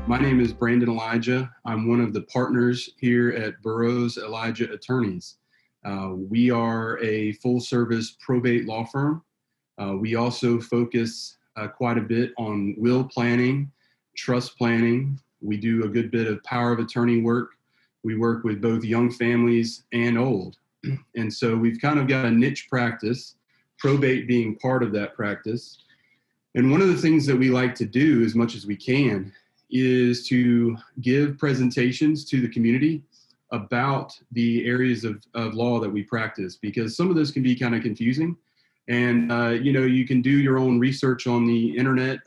My name is Brandon Elijah. I'm one of the partners here at Burroughs Elijah Attorneys. We are a full-service probate law firm. We also focus quite a bit on will planning, trust planning. We do a good bit of power of attorney work. We work with both young families and old. And so we've kind of got a niche practice, probate being part of that practice. And one of the things that we like to do as much as we can is to give presentations to the community about the areas of law that we practice, because some of this can be kind of confusing. And, you can do your own research on the internet,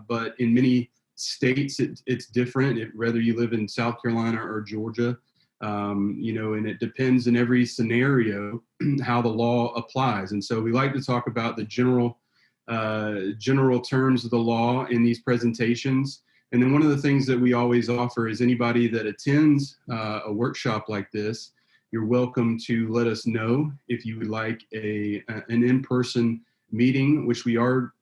but in many states, it's different, whether you live in South Carolina or Georgia, and it depends in every scenario how the law applies. And so we like to talk about the general terms of the law in these presentations. And then one of the things that we always offer is anybody that attends a workshop like this, you're welcome to let us know if you would like an in-person meeting, which we are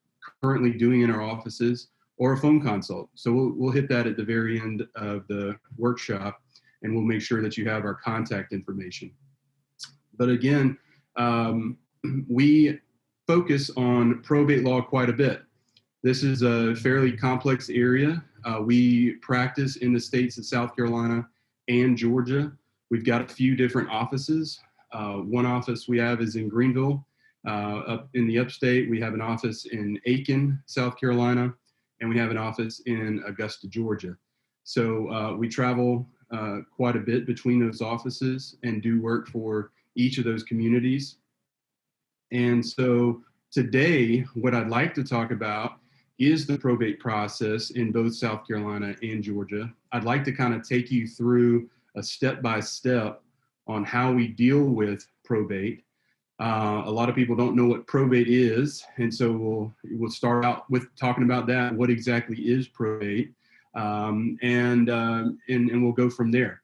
currently doing in our offices, or a phone consult. So we'll hit that at the very end of the workshop, and we'll make sure that you have our contact information. But again, we focus on probate law quite a bit. This is a fairly complex area. We practice in the states of South Carolina and Georgia. We've got a few different offices. One office we have is in Greenville. Up in the upstate, we have an office in Aiken, South Carolina, and we have an office in Augusta, Georgia. So we travel quite a bit between those offices and do work for each of those communities. And so today, what I'd like to talk about is the probate process in both South Carolina and Georgia. I'd like to kind of take you through a step-by-step on how we deal with probate. A lot of people don't know what probate is, and so we'll start out with talking about that. What exactly is probate? And we'll go from there.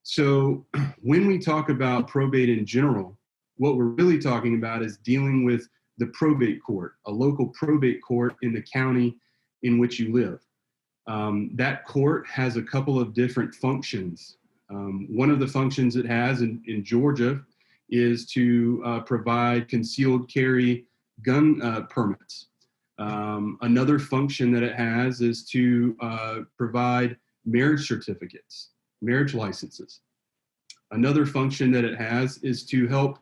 So when we talk about probate in general, what we're really talking about is dealing with the probate court, a local probate court in the county in which you live. That court has a couple of different functions. One of the functions it has in Georgia is to provide concealed carry gun permits. Another function that it has is to provide marriage certificates, marriage licenses. Another function that it has is to help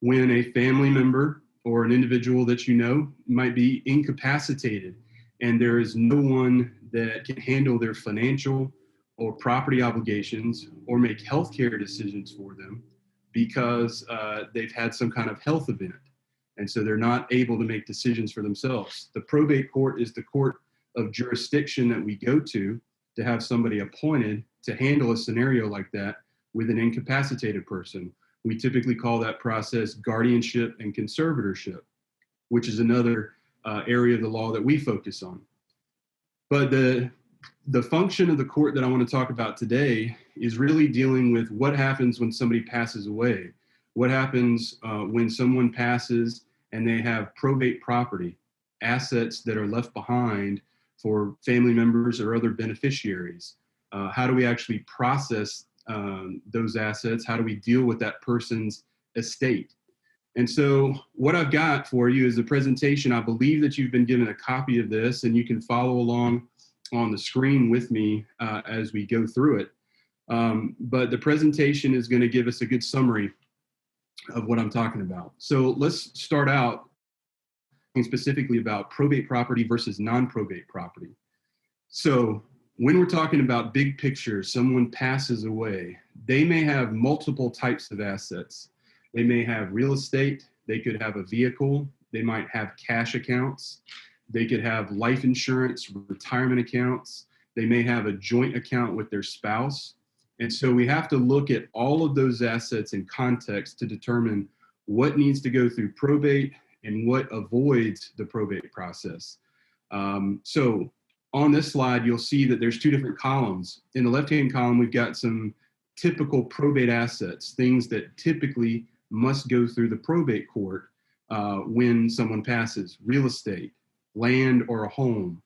when a family member or an individual that you know might be incapacitated and there is no one that can handle their financial or property obligations or make healthcare decisions for them because they've had some kind of health event. And so they're not able to make decisions for themselves. The probate court is the court of jurisdiction that we go to have somebody appointed to handle a scenario like that with an incapacitated person. We typically call that process guardianship and conservatorship, which is another area of the law that we focus on. But the function of the court that I want to talk about today is really dealing with what happens when somebody passes away. What happens when someone passes and they have probate property, assets that are left behind for family members or other beneficiaries. How do we actually process those assets? How do we deal with that person's estate? And so what I've got for you is a presentation. I believe that you've been given a copy of this and you can follow along on the screen with me as we go through it. But the presentation is going to give us a good summary of what I'm talking about. So let's start out specifically about probate property versus non-probate property. So when we're talking about big picture, someone passes away, they may have multiple types of assets. They may have real estate, they could have a vehicle, they might have cash accounts, they could have life insurance, retirement accounts, they may have a joint account with their spouse. And so we have to look at all of those assets in context to determine what needs to go through probate and what avoids the probate process. So on this slide, you'll see that there's two different columns. In the left-hand column, we've got some typical probate assets, things that typically must go through the probate court when someone passes: real estate, land or a home,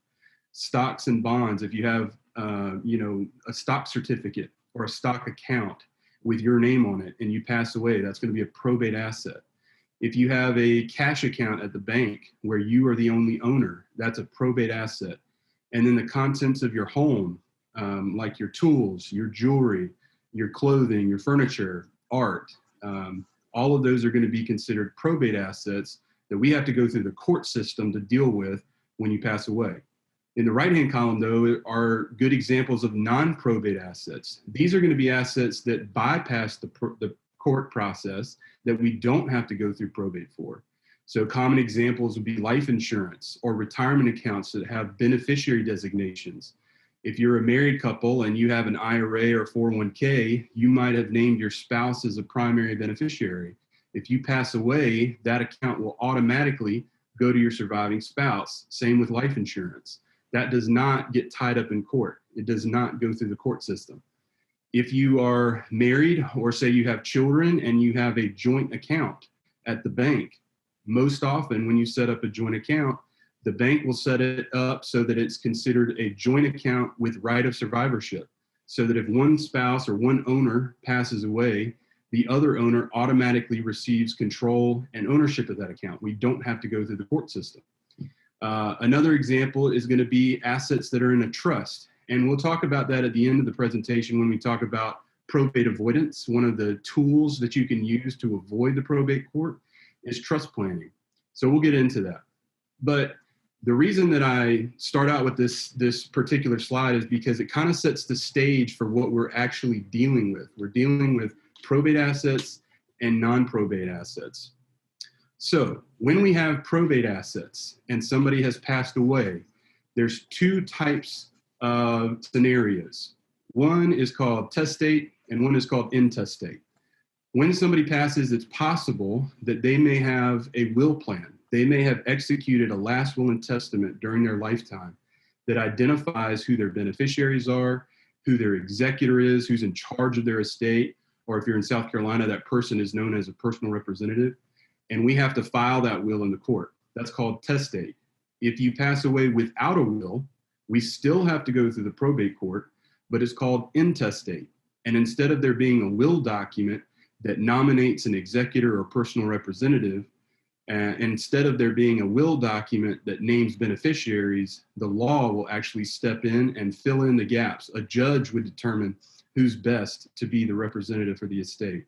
stocks and bonds. If you have a stock certificate or a stock account with your name on it and you pass away, that's going to be a probate asset. If you have a cash account at the bank where you are the only owner, that's a probate asset. And then the contents of your home, like your tools, your jewelry, your clothing, your furniture, art, all of those are going to be considered probate assets that we have to go through the court system to deal with when you pass away. In the right-hand column, though, are good examples of non-probate assets. These are going to be assets that bypass the court process that we don't have to go through probate for. So common examples would be life insurance or retirement accounts that have beneficiary designations. If you're a married couple and you have an IRA or 401k, you might have named your spouse as a primary beneficiary. If you pass away, that account will automatically go to your surviving spouse. Same with life insurance. That does not get tied up in court. It does not go through the court system. If you are married or say you have children and you have a joint account at the bank, most often when you set up a joint account, the bank will set it up so that it's considered a joint account with right of survivorship. So that if one spouse or one owner passes away, the other owner automatically receives control and ownership of that account. We don't have to go through the court system. Another example is going to be assets that are in a trust. And we'll talk about that at the end of the presentation when we talk about probate avoidance. One of the tools that you can use to avoid the probate court is trust planning. So we'll get into that. But the reason that I start out with this particular slide is because it kind of sets the stage for what we're actually dealing with. We're dealing with probate assets and non-probate assets. So when we have probate assets and somebody has passed away, there's two types of scenarios. One is called testate and one is called intestate. When somebody passes, it's possible that they may have a will plan. They may have executed a last will and testament during their lifetime that identifies who their beneficiaries are, who their executor is, who's in charge of their estate, or if you're in South Carolina, that person is known as a personal representative. And we have to file that will in the court. That's called testate. If you pass away without a will, we still have to go through the probate court, but it's called intestate. And instead of there being a will document that nominates an executor or personal representative, instead of there being a will document that names beneficiaries, the law will actually step in and fill in the gaps. A judge would determine who's best to be the representative for the estate.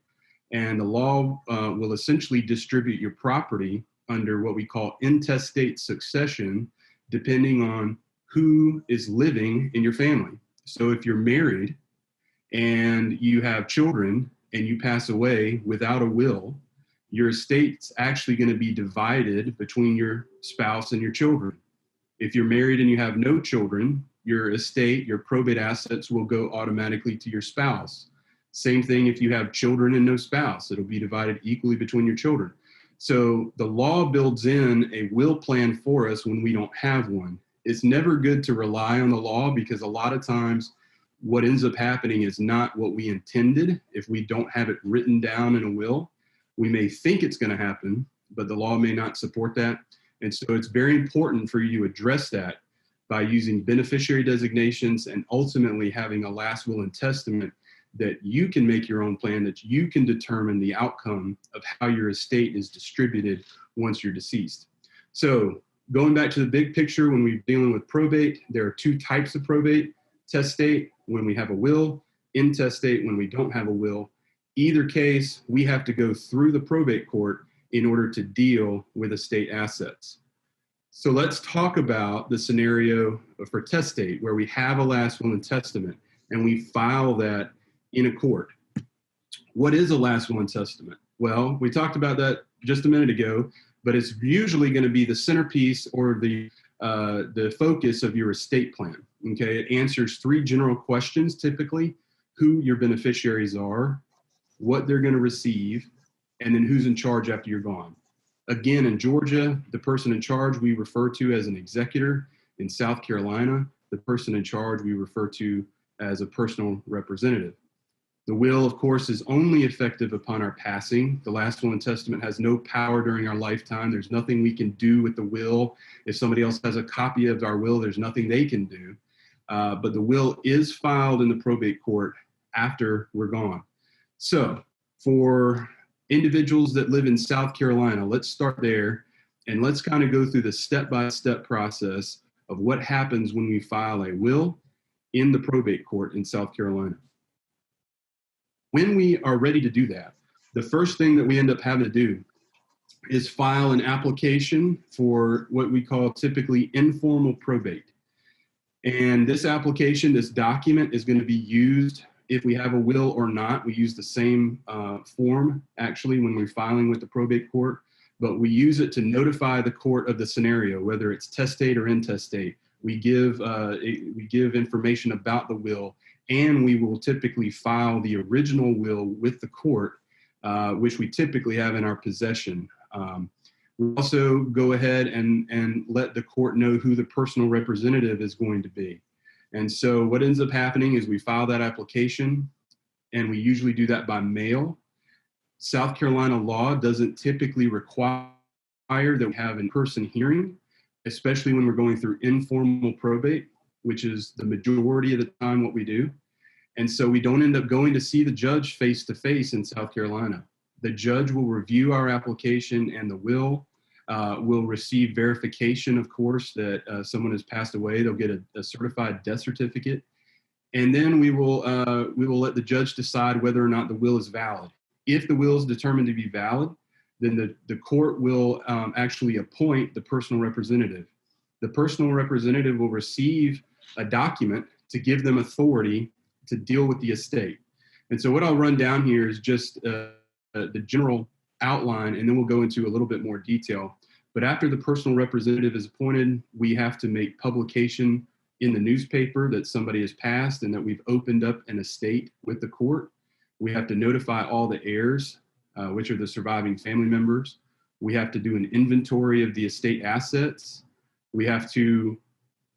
And the law will essentially distribute your property under what we call intestate succession, depending on who is living in your family. So if you're married and you have children and you pass away without a will, your estate's actually going to be divided between your spouse and your children. If you're married and you have no children, your estate, your probate assets will go automatically to your spouse. Same thing if you have children and no spouse, it'll be divided equally between your children. So the law builds in a will plan for us when we don't have one. It's never good to rely on the law because a lot of times what ends up happening is not what we intended. If we don't have it written down in a will, we may think it's going to happen, but the law may not support that. And so it's very important for you to address that by using beneficiary designations and ultimately having a last will and testament that you can make your own plan, that you can determine the outcome of how your estate is distributed once you're deceased. So going back to the big picture, when we're dealing with probate, there are two types of probate: testate, when we have a will; intestate, when we don't have a will. Either case, we have to go through the probate court in order to deal with estate assets. So let's talk about the scenario for testate, where we have a last will and testament and we file that in a court. What is a last will and testament? Well, we talked about that just a minute ago, but it's usually going to be the centerpiece or the focus of your estate plan. Okay, it answers three general questions typically: who your beneficiaries are, what they're going to receive, and then who's in charge after you're gone. Again, in Georgia, the person in charge we refer to as an executor. In South Carolina, the person in charge we refer to as a personal representative. The will, of course, is only effective upon our passing. The last will and testament has no power during our lifetime. There's nothing we can do with the will. If somebody else has a copy of our will, there's nothing they can do. but the will is filed in the probate court after we're gone. So for individuals that live in South Carolina, let's start there and let's kind of go through the step-by-step process of what happens when we file a will in the probate court in South Carolina. When we are ready to do that, the first thing that we end up having to do is file an application for what we call typically informal probate. And this application, this document, is going to be used if we have a will or not. We use the same form actually when we're filing with the probate court, but we use it to notify the court of the scenario, whether it's testate or intestate. We give information about the will, and we will typically file the original will with the court, which we typically have in our possession. We also go ahead and let the court know who the personal representative is going to be. And so what ends up happening is we file that application, and we usually do that by mail. South Carolina law doesn't typically require that we have an in-person hearing, especially when we're going through informal probate, which is the majority of the time what we do. And so we don't end up going to see the judge face-to-face in South Carolina. The judge will review our application and the will. Will receive verification, of course, that someone has passed away. They'll get a certified death certificate. And then we will let the judge decide whether or not the will is valid. If the will is determined to be valid, then the court will actually appoint the personal representative. The personal representative will receive a document to give them authority to deal with the estate. And so what I'll run down here is just the general outline, and then we'll go into a little bit more detail. But after the personal representative is appointed, we have to make publication in the newspaper that somebody has passed and that we've opened up an estate with the court. We have to notify all the heirs, which are the surviving family members. We have to do an inventory of the estate assets. We have to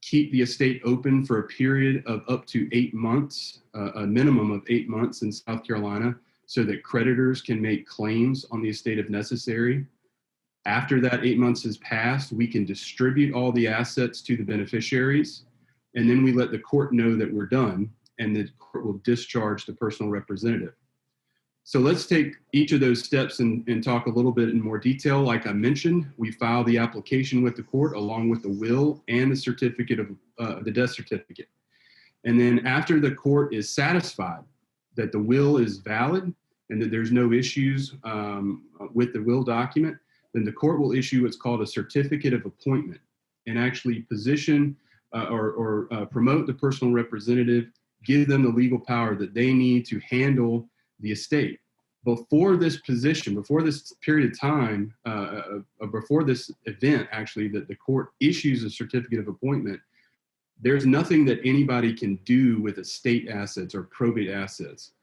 keep the estate open for a period of up to 8 months, a minimum of 8 months in South Carolina, so that creditors can make claims on the estate if necessary. After that 8 months has passed, we can distribute all the assets to the beneficiaries, and then we let the court know that we're done, and the court will discharge the personal representative. So let's take each of those steps and talk a little bit in more detail. Like I mentioned, we file the application with the court along with the will and the certificate of the death certificate. And then after the court is satisfied that the will is valid and that there's no issues with the will document, then the court will issue what's called a certificate of appointment and actually position or promote the personal representative, give them the legal power that they need to handle the estate. Before this position, before this period of time, before this event actually that the court issues a certificate of appointment, there's nothing that anybody can do with estate assets or probate assets.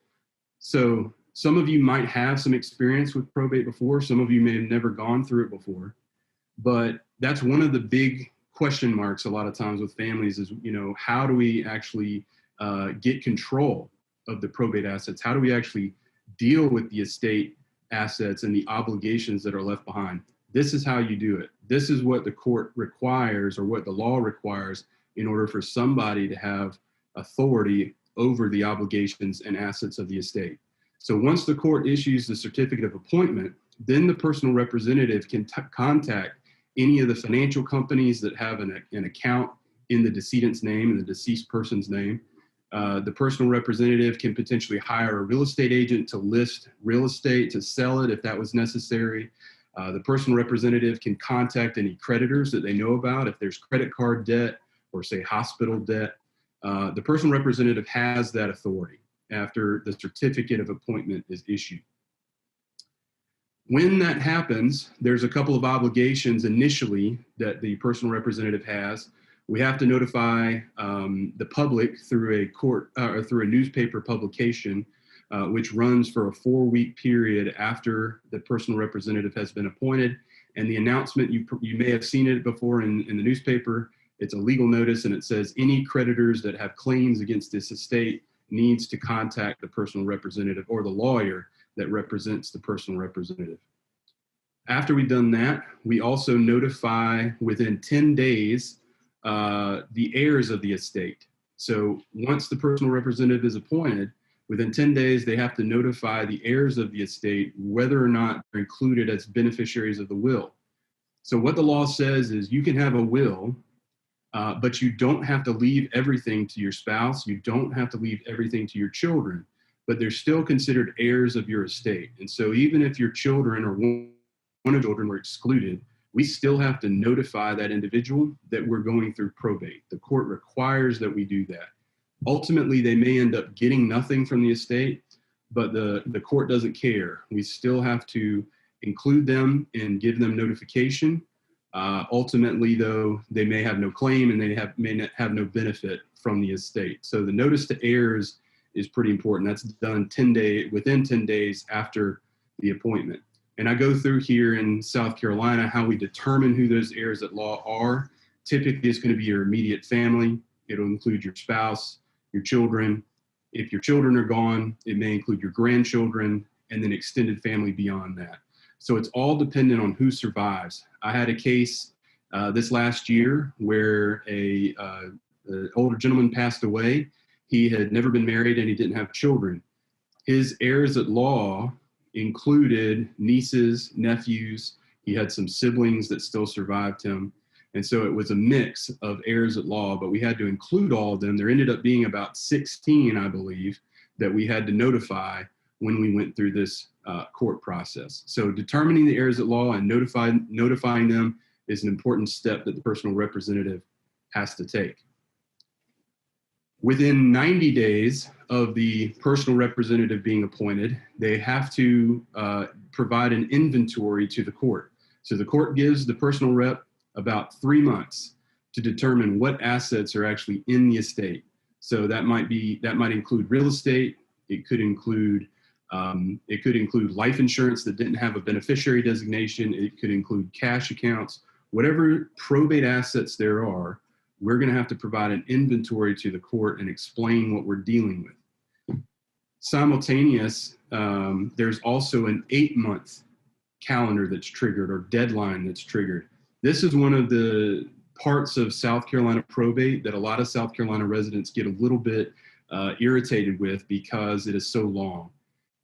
So some of you might have some experience with probate before. Some of you may have never gone through it before. But that's one of the big question marks a lot of times with families is, how do we actually get control of the probate assets? How do we actually deal with the estate assets and the obligations that are left behind? This is how you do it. This is what the court requires or what the law requires in order for somebody to have authority over the obligations and assets of the estate. So once the court issues the certificate of appointment, then the personal representative can contact any of the financial companies that have an account in the decedent's name and the deceased person's name. The personal representative can potentially hire a real estate agent to list real estate, to sell it if that was necessary. The personal representative can contact any creditors that they know about if there's credit card debt or say hospital debt. The personal representative has that authority after the certificate of appointment is issued. When that happens, there's a couple of obligations initially that the personal representative has. We have to notify the public through a court or through a newspaper publication, which runs for a 4-week period after the personal representative has been appointed. And the announcement, you may have seen it before in the newspaper. It's a legal notice, and it says any creditors that have claims against this estate needs to contact the personal representative or the lawyer that represents the personal representative. After we've done that, we also notify within 10 days the heirs of the estate. So once the personal representative is appointed, within 10 days, they have to notify the heirs of the estate whether or not they're included as beneficiaries of the will. So what the law says is you can have a will, but you don't have to leave everything to your spouse. You don't have to leave everything to your children, but they're still considered heirs of your estate. And so even if your children or one of the children were excluded, we still have to notify that individual that we're going through probate. The court requires that we do that. Ultimately, they may end up getting nothing from the estate, but the court doesn't care. We still have to include them and give them notification. Ultimately, though, they may have no claim and they may not have no benefit from the estate. So the notice to heirs is pretty important. That's done within 10 days after the appointment. And I go through here in South Carolina how we determine who those heirs at law are. Typically, it's going to be your immediate family. It'll include your spouse, your children. If your children are gone, it may include your grandchildren and then extended family beyond that. So it's all dependent on who survives. I had a case this last year where an older gentleman passed away. He had never been married and he didn't have children. His heirs at law included nieces, nephews. He had some siblings that still survived him. And so it was a mix of heirs at law, but we had to include all of them. There ended up being about 16, I believe, that we had to notify when we went through this court process. So determining the heirs at law and notifying them is an important step that the personal representative has to take. Within 90 days of the personal representative being appointed, they have to provide an inventory to the court. So the court gives the personal rep about 3 months to determine what assets are actually in the estate. So that might include real estate. It could include life insurance that didn't have a beneficiary designation. It could include cash accounts. Whatever probate assets there are, we're going to have to provide an inventory to the court and explain what we're dealing with. Simultaneous, there's also an 8-month calendar that's triggered or deadline that's triggered. This is one of the parts of South Carolina probate that a lot of South Carolina residents get a little bit irritated with because it is so long.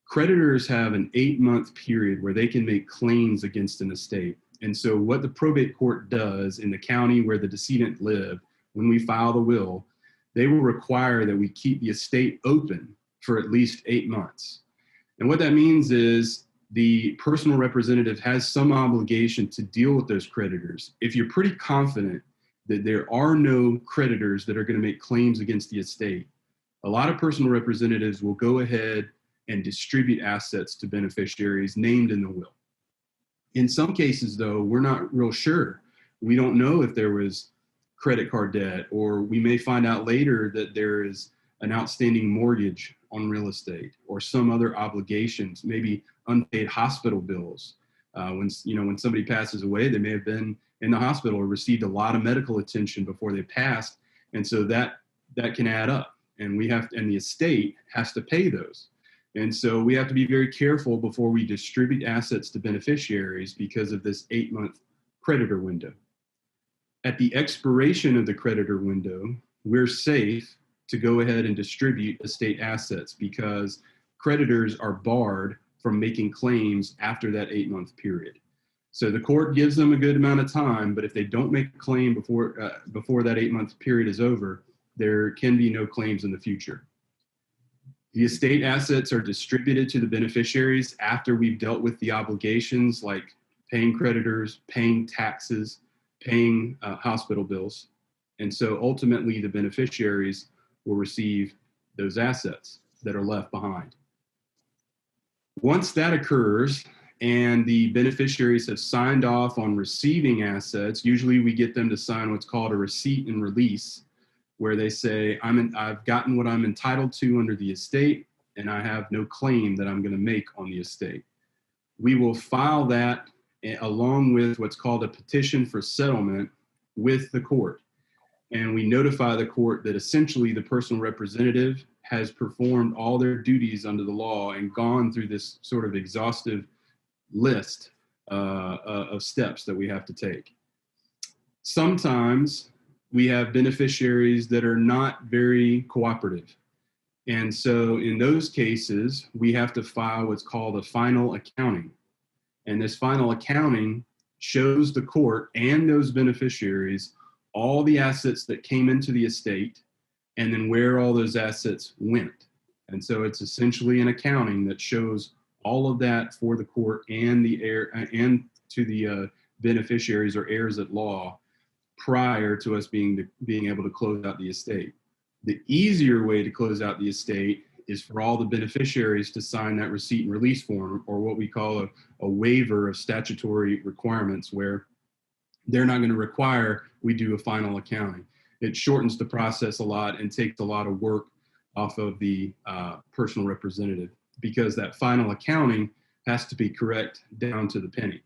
Creditors have an 8-month period where they can make claims against an estate. And so what the probate court does in the county where the decedent lived, when we file the will, they will require that we keep the estate open for at least 8 months. And what that means is the personal representative has some obligation to deal with those creditors. If you're pretty confident that there are no creditors that are going to make claims against the estate, a lot of personal representatives will go ahead and distribute assets to beneficiaries named in the will. In some cases, though, we're not real sure. We don't know if there was credit card debt, or we may find out later that there is an outstanding mortgage on real estate or some other obligations, maybe unpaid hospital bills. When somebody passes away, they may have been in the hospital or received a lot of medical attention before they passed. And so that can add up, and the estate has to pay those. And so we have to be very careful before we distribute assets to beneficiaries because of this 8-month creditor window. At the expiration of the creditor window, we're safe to go ahead and distribute estate assets because creditors are barred from making claims after that 8-month period. So the court gives them a good amount of time, but if they don't make a claim before that 8-month period is over, there can be no claims in the future. The estate assets are distributed to the beneficiaries after we've dealt with the obligations like paying creditors, paying taxes, paying hospital bills. And so ultimately the beneficiaries will receive those assets that are left behind. Once that occurs and the beneficiaries have signed off on receiving assets, usually we get them to sign what's called a receipt and release, where they say, I've gotten what I'm entitled to under the estate, and I have no claim that I'm going to make on the estate. We will file that along with what's called a petition for settlement with the court. And we notify the court that essentially the personal representative has performed all their duties under the law and gone through this sort of exhaustive list of steps that we have to take. Sometimes we have beneficiaries that are not very cooperative. And so in those cases, we have to file what's called a final accounting. And this final accounting shows the court and those beneficiaries all the assets that came into the estate and then where all those assets went. And so it's essentially an accounting that shows all of that for the court and the heir and to the beneficiaries or heirs at law prior to us being able to close out the estate. The easier way to close out the estate is for all the beneficiaries to sign that receipt and release form, or what we call a waiver of statutory requirements, where they're not going to require we do a final accounting. It shortens the process a lot and takes a lot of work off of the personal representative, because that final accounting has to be correct down to the penny.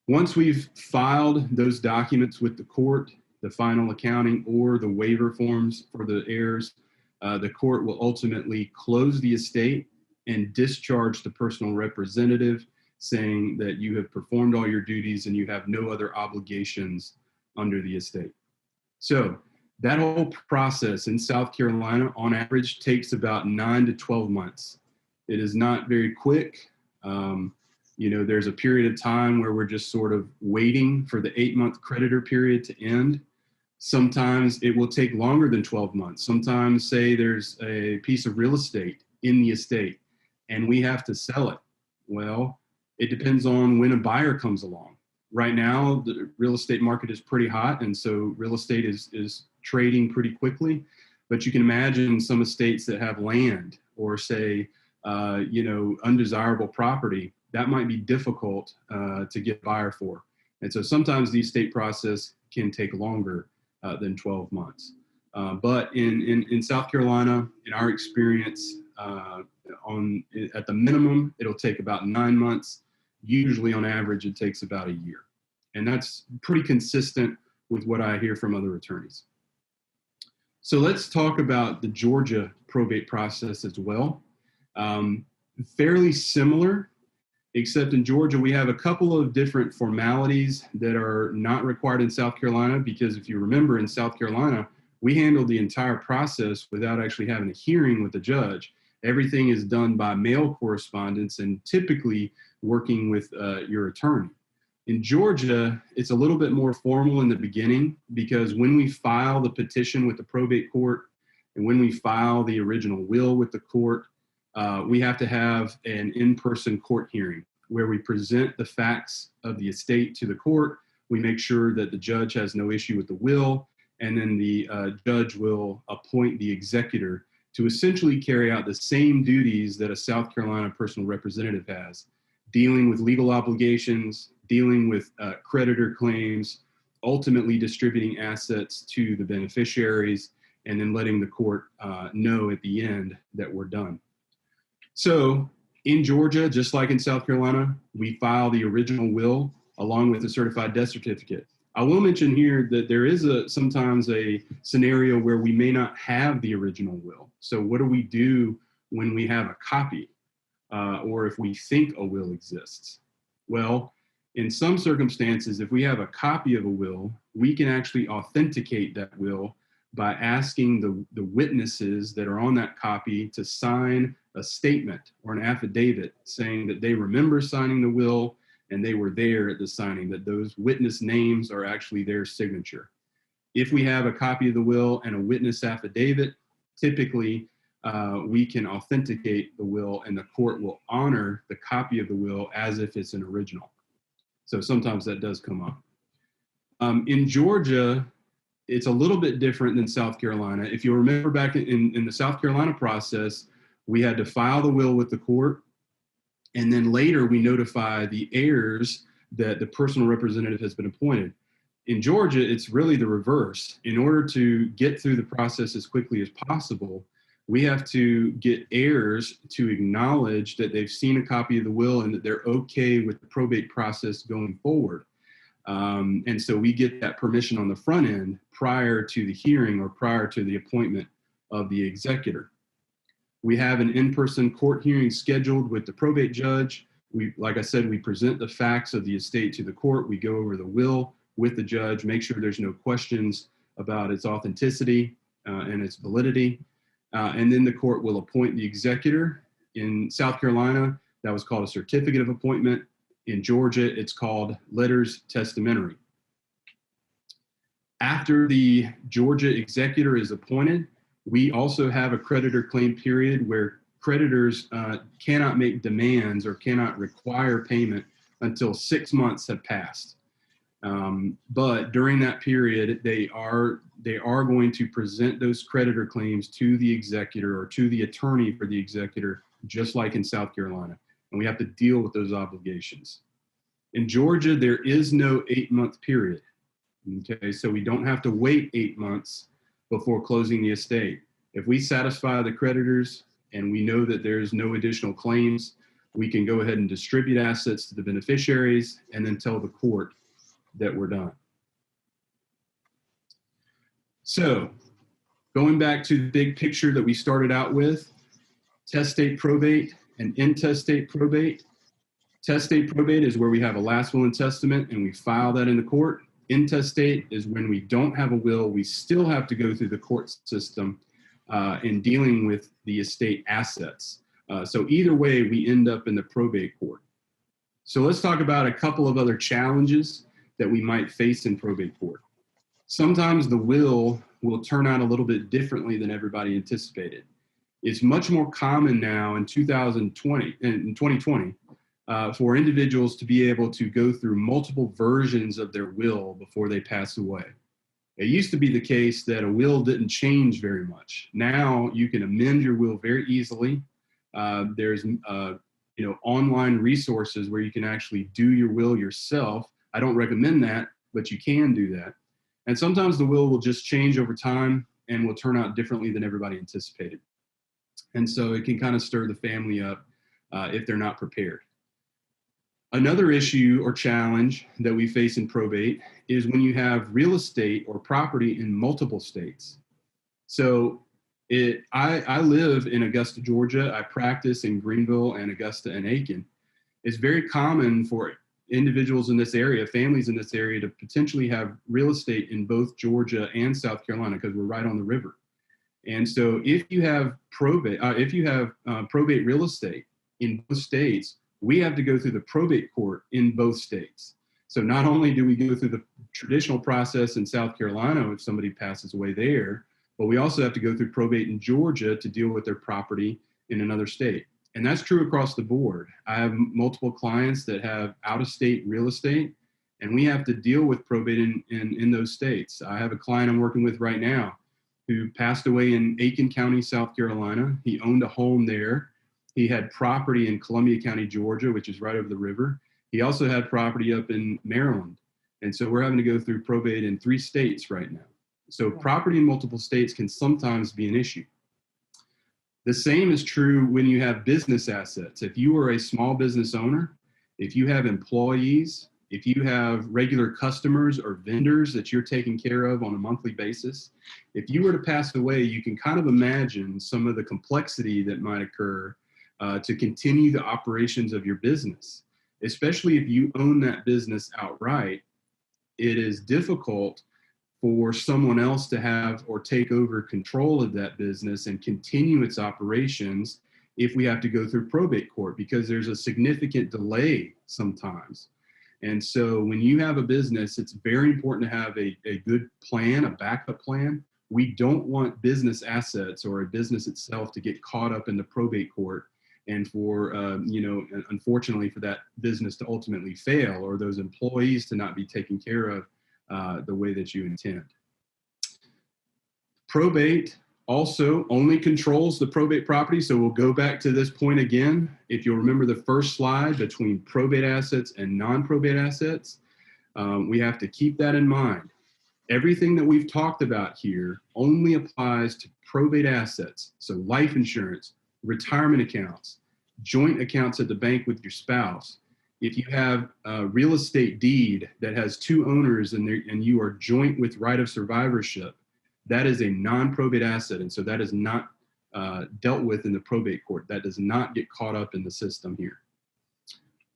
Once we've filed those documents with the court, the final accounting or the waiver forms for the heirs, the court will ultimately close the estate and discharge the personal representative, saying that you have performed all your duties and you have no other obligations under the estate. So that whole process in South Carolina, on average, takes about 9 to 12 months. It is not very quick. There's a period of time where we're just sort of waiting for the 8-month creditor period to end. Sometimes it will take longer than 12 months. Sometimes, say there's a piece of real estate in the estate and we have to sell it. Well, it depends on when a buyer comes along. Right now, the real estate market is pretty hot, and so real estate is trading pretty quickly. But you can imagine some estates that have land or, say, undesirable property, that might be difficult to get a buyer for. And so sometimes the estate process can take longer than 12 months. But in South Carolina, in our experience, at the minimum, it'll take about 9 months. Usually on average, it takes about a year. And that's pretty consistent with what I hear from other attorneys. So let's talk about the Georgia probate process as well. Fairly similar, except in Georgia, we have a couple of different formalities that are not required in South Carolina, because if you remember, in South Carolina, we handle the entire process without actually having a hearing with the judge. Everything is done by mail correspondence and typically working with your attorney. In Georgia, it's a little bit more formal in the beginning, because when we file the petition with the probate court and when we file the original will with the court, we have to have an in-person court hearing where we present the facts of the estate to the court. We make sure that the judge has no issue with the will, and then the judge will appoint the executor to essentially carry out the same duties that a South Carolina personal representative has, dealing with legal obligations, dealing with creditor claims, ultimately distributing assets to the beneficiaries, and then letting the court know at the end that we're done. So in Georgia, just like in South Carolina, we file the original will along with the certified death certificate. I will mention here that there is sometimes a scenario where we may not have the original will. So what do we do when we have a copy or if we think a will exists? Well, in some circumstances, if we have a copy of a will, we can actually authenticate that will by asking the witnesses that are on that copy to sign a statement or an affidavit saying that they remember signing the will and they were there at the signing, that those witness names are actually their signature. If we have a copy of the will and a witness affidavit, typically we can authenticate the will and the court will honor the copy of the will as if it's an original. So sometimes that does come up. In Georgia, it's a little bit different than South Carolina. If you remember back in the South Carolina process, we had to file the will with the court, and then later we notify the heirs that the personal representative has been appointed. In Georgia, it's really the reverse. In order to get through the process as quickly as possible, we have to get heirs to acknowledge that they've seen a copy of the will and that they're okay with the probate process going forward. And so we get that permission on the front end prior to the hearing or prior to the appointment of the executor. We have an in-person court hearing scheduled with the probate judge. Like I said, we present the facts of the estate to the court. We go over the will. with the judge, make sure there's no questions about its authenticity and its validity. And then the court will appoint the executor. In South Carolina, that was called a certificate of appointment. In Georgia, it's called letters testamentary. After the Georgia executor is appointed, we also have a creditor claim period where creditors cannot make demands or cannot require payment until 6 months have passed. But during that period, they are going to present those creditor claims to the executor or to the attorney for the executor, just like in South Carolina. And we have to deal with those obligations. In Georgia, there is no 8-month period. Okay, so we don't have to wait 8 months before closing the estate. If we satisfy the creditors and we know that there's no additional claims, we can go ahead and distribute assets to the beneficiaries and then tell the court that we're done. So going back to the big picture that we started out with, testate probate and intestate probate. Testate probate is where we have a last will and testament and we file that in the court. Intestate is when we don't have a will, we still have to go through the court system in dealing with the estate assets. So either way, we end up in the probate court. So let's talk about a couple of other challenges that we might face in probate court. Sometimes the will turn out a little bit differently than everybody anticipated. It's much more common now in 2020 for individuals to be able to go through multiple versions of their will before they pass away. It used to be the case that a will didn't change very much. Now you can amend your will very easily. There's online resources where you can actually do your will yourself. I don't recommend that, but you can do that. And sometimes the will just change over time and will turn out differently than everybody anticipated. And so it can kind of stir the family up if they're not prepared. Another issue or challenge that we face in probate is when you have real estate or property in multiple states. So I live in Augusta, Georgia. I practice in Greenville and Augusta and Aiken. It's very common for individuals in this area, families in this area, to potentially have real estate in both Georgia and South Carolina because we're right on the river. And so if you have probate real estate in both states, we have to go through the probate court in both states. So not only do we go through the traditional process in South Carolina if somebody passes away there, but we also have to go through probate in Georgia to deal with their property in another state. And that's true across the board. I have multiple clients that have out-of-state real estate, and we have to deal with probate in those states. I have a client I'm working with right now who passed away in Aiken County, South Carolina. He owned a home there. He had property in Columbia County, Georgia, which is right over the river. He also had property up in Maryland. And so we're having to go through probate in 3 states right now. So property in multiple states can sometimes be an issue. The same is true when you have business assets. If you are a small business owner, if you have employees, if you have regular customers or vendors that you're taking care of on a monthly basis, if you were to pass away, you can kind of imagine some of the complexity that might occur to continue the operations of your business. Especially if you own that business outright, it is difficult for someone else to have or take over control of that business and continue its operations if we have to go through probate court, because there's a significant delay sometimes. And so when you have a business, it's very important to have a good plan, a backup plan. We don't want business assets or a business itself to get caught up in the probate court and for, unfortunately for that business to ultimately fail or those employees to not be taken care of the way that you intend. Probate also only controls the probate property. So we'll go back to this point again. If you'll remember the first slide between probate assets and non-probate assets, we have to keep that in mind. Everything that we've talked about here only applies to probate assets. So life insurance, retirement accounts, joint accounts at the bank with your spouse. If you have a real estate deed that has 2 owners and you are joint with right of survivorship, that is a non-probate asset. And so that is not dealt with in the probate court. That does not get caught up in the system here.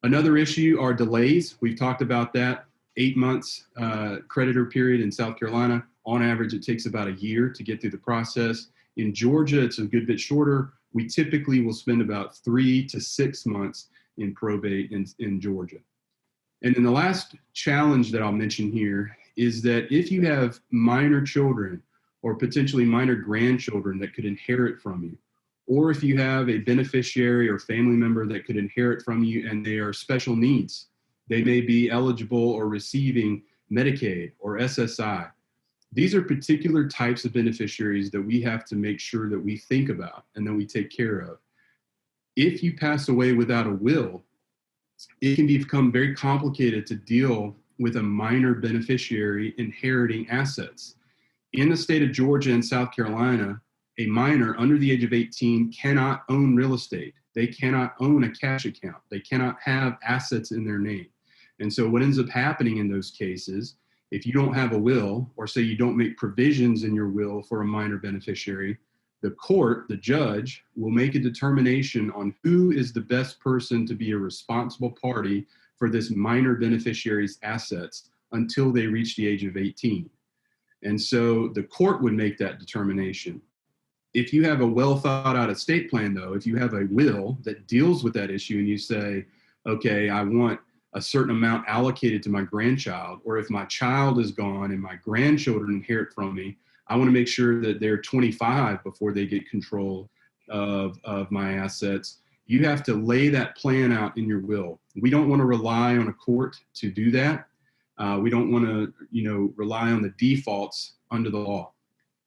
Another issue are delays. We've talked about that. 8 months creditor period in South Carolina. On average, it takes about a year to get through the process. In Georgia, it's a good bit shorter. We typically will spend about 3 to 6 months in probate in Georgia. And then the last challenge that I'll mention here is that if you have minor children or potentially minor grandchildren that could inherit from you, or if you have a beneficiary or family member that could inherit from you and they are special needs, they may be eligible or receiving Medicaid or SSI. These are particular types of beneficiaries that we have to make sure that we think about and that we take care of. If you pass away without a will, it can become very complicated to deal with a minor beneficiary inheriting assets. In the state of Georgia and South Carolina, a minor under the age of 18 cannot own real estate. They cannot own a cash account. They cannot have assets in their name. And so what ends up happening in those cases, if you don't have a will, or say you don't make provisions in your will for a minor beneficiary, the court, the judge, will make a determination on who is the best person to be a responsible party for this minor beneficiary's assets until they reach the age of 18. And so the court would make that determination. If you have a well thought out estate plan, though, if you have a will that deals with that issue and you say, okay, I want a certain amount allocated to my grandchild, or if my child is gone and my grandchildren inherit from me, I want to make sure that they're 25 before they get control of my assets. You have to lay that plan out in your will. We don't want to rely on a court to do that. We don't want to, rely on the defaults under the law.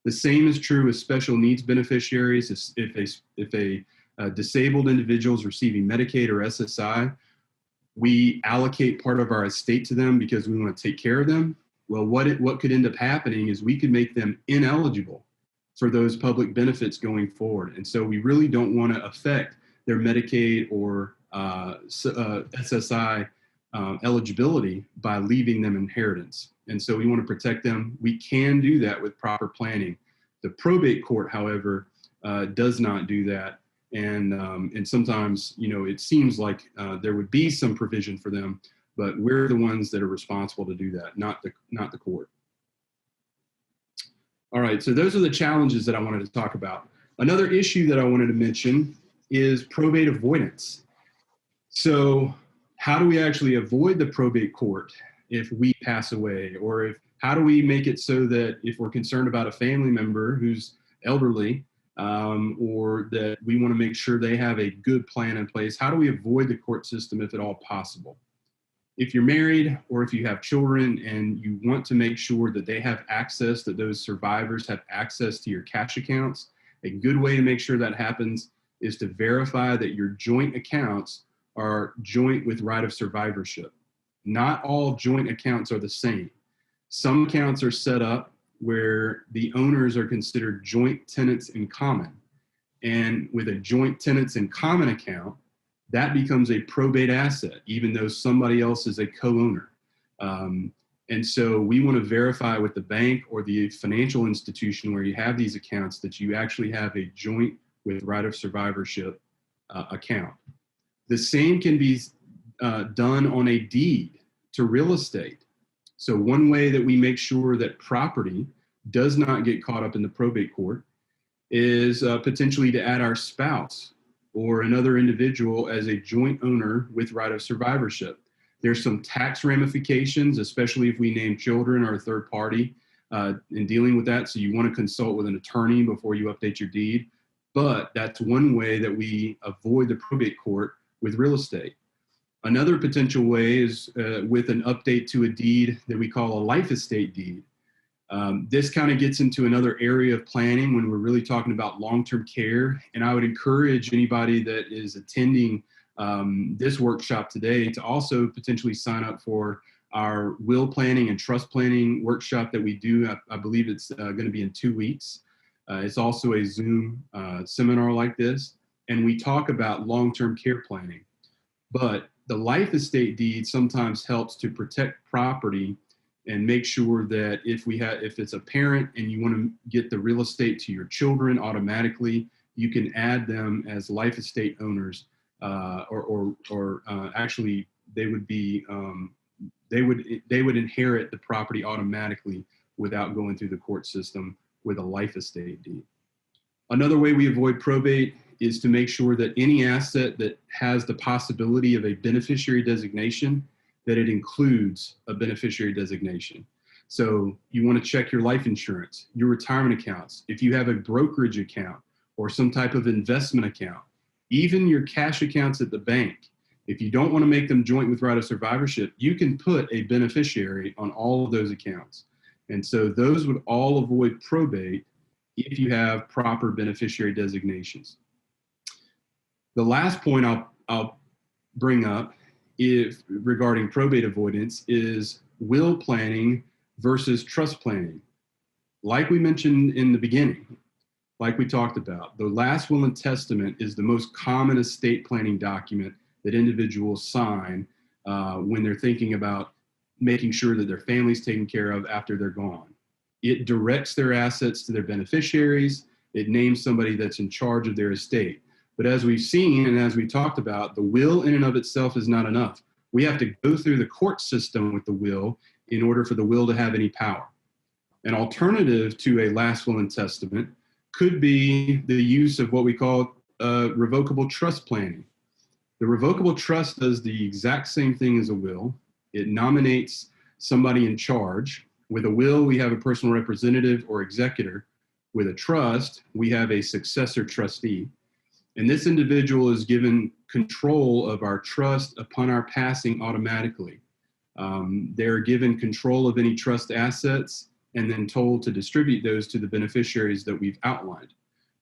The same is true with special needs beneficiaries. If a disabled individual is receiving Medicaid or SSI, we allocate part of our estate to them because we want to take care of them. Well, what could end up happening is we could make them ineligible for those public benefits going forward. And so we really don't want to affect their Medicaid or SSI eligibility by leaving them inheritance. And so we want to protect them. We can do that with proper planning. The probate court, however, does not do that. And sometimes, it seems like there would be some provision for them, but we're the ones that are responsible to do that, not the court. All right, so those are the challenges that I wanted to talk about. Another issue that I wanted to mention is probate avoidance. So how do we actually avoid the probate court if we pass away? Or how do we make it so that if we're concerned about a family member who's elderly, or that we want to make sure they have a good plan in place, how do we avoid the court system if at all possible? If you're married or if you have children and you want to make sure that they have access, that those survivors have access to your cash accounts, a good way to make sure that happens is to verify that your joint accounts are joint with right of survivorship. Not all joint accounts are the same. Some accounts are set up where the owners are considered joint tenants in common. And with a joint tenants in common account, that becomes a probate asset, even though somebody else is a co-owner. And so we want to verify with the bank or the financial institution where you have these accounts that you actually have a joint with right of survivorship account. The same can be done on a deed to real estate. So one way that we make sure that property does not get caught up in the probate court is potentially to add our spouse or another individual as a joint owner with right of survivorship. There's some tax ramifications, especially if we name children or a third party in dealing with that. So you want to consult with an attorney before you update your deed. But that's one way that we avoid the probate court with real estate. Another potential way is with an update to a deed that we call a life estate deed. This kind of gets into another area of planning when we're really talking about long-term care. And I would encourage anybody that is attending this workshop today to also potentially sign up for our will planning and trust planning workshop that we do. I believe it's going to be in 2 weeks. It's also a Zoom seminar like this. And we talk about long-term care planning. But the life estate deed sometimes helps to protect property and make sure that if it's a parent and you want to get the real estate to your children automatically, you can add them as life estate owners, or actually they would be they would inherit the property automatically without going through the court system with a life estate deed. Another way we avoid probate is to make sure that any asset that has the possibility of a beneficiary designation, that it includes a beneficiary designation. So you want to check your life insurance, your retirement accounts, if you have a brokerage account or some type of investment account, even your cash accounts at the bank. If you don't want to make them joint with right of survivorship, you can put a beneficiary on all of those accounts. And so those would all avoid probate if you have proper beneficiary designations. The last point I'll bring up regarding probate avoidance is will planning versus trust planning. Like we mentioned in the beginning, like we talked about, the last will and testament is the most common estate planning document that individuals sign when they're thinking about making sure that their family's taken care of after they're gone. It directs their assets to their beneficiaries. It names somebody that's in charge of their estate. But as we've seen and as we talked about, the will in and of itself is not enough. We have to go through the court system with the will in order for the will to have any power. An alternative to a last will and testament could be the use of what we call revocable trust planning. The revocable trust does the exact same thing as a will. It nominates somebody in charge. With a will, we have a personal representative or executor. With a trust, we have a successor trustee. And this individual is given control of our trust upon our passing automatically. They're given control of any trust assets and then told to distribute those to the beneficiaries that we've outlined.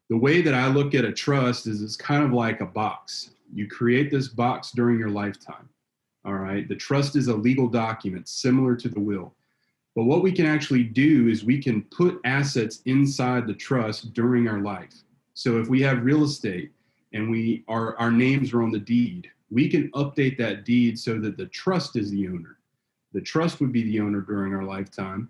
The way that I look at a trust is it's kind of like a box. You create this box during your lifetime. All right. The trust is a legal document similar to the will. But what we can actually do is we can put assets inside the trust during our life. So if we have real estate and our names are on the deed, we can update that deed so that the trust is the owner. The trust would be the owner during our lifetime.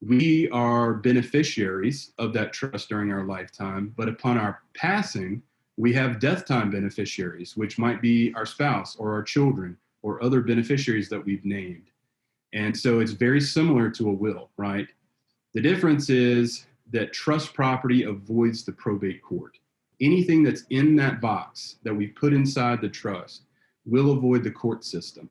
We are beneficiaries of that trust during our lifetime, but upon our passing, we have death time beneficiaries, which might be our spouse or our children or other beneficiaries that we've named. And so it's very similar to a will, right? The difference is that trust property avoids the probate court. Anything that's in that box that we put inside the trust will avoid the court system.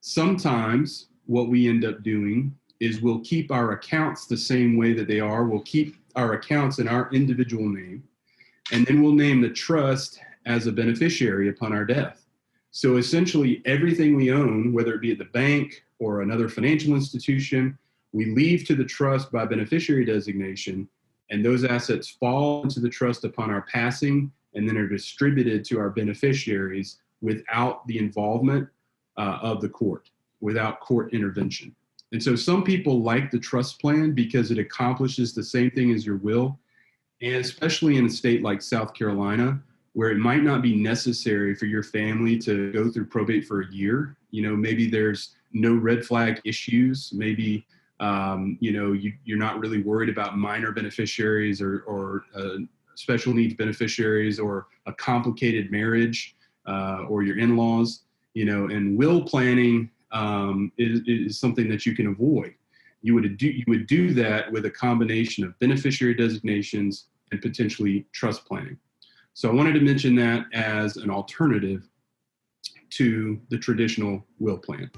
Sometimes what we end up doing is we'll keep our accounts the same way that they are. We'll keep our accounts in our individual name, and then we'll name the trust as a beneficiary upon our death. So essentially everything we own, whether it be at the bank or another financial institution, we leave to the trust by beneficiary designation, and those assets fall into the trust upon our passing and then are distributed to our beneficiaries without the involvement of the court, without court intervention. And so some people like the trust plan because it accomplishes the same thing as your will, and especially in a state like South Carolina, where it might not be necessary for your family to go through probate for a year. Maybe there's no red flag issues. Maybe, you're not really worried about minor beneficiaries or special needs beneficiaries or a complicated marriage or your in-laws, and will planning is something that you can avoid. You would do that with a combination of beneficiary designations and potentially trust planning. So I wanted to mention that as an alternative to the traditional will plan.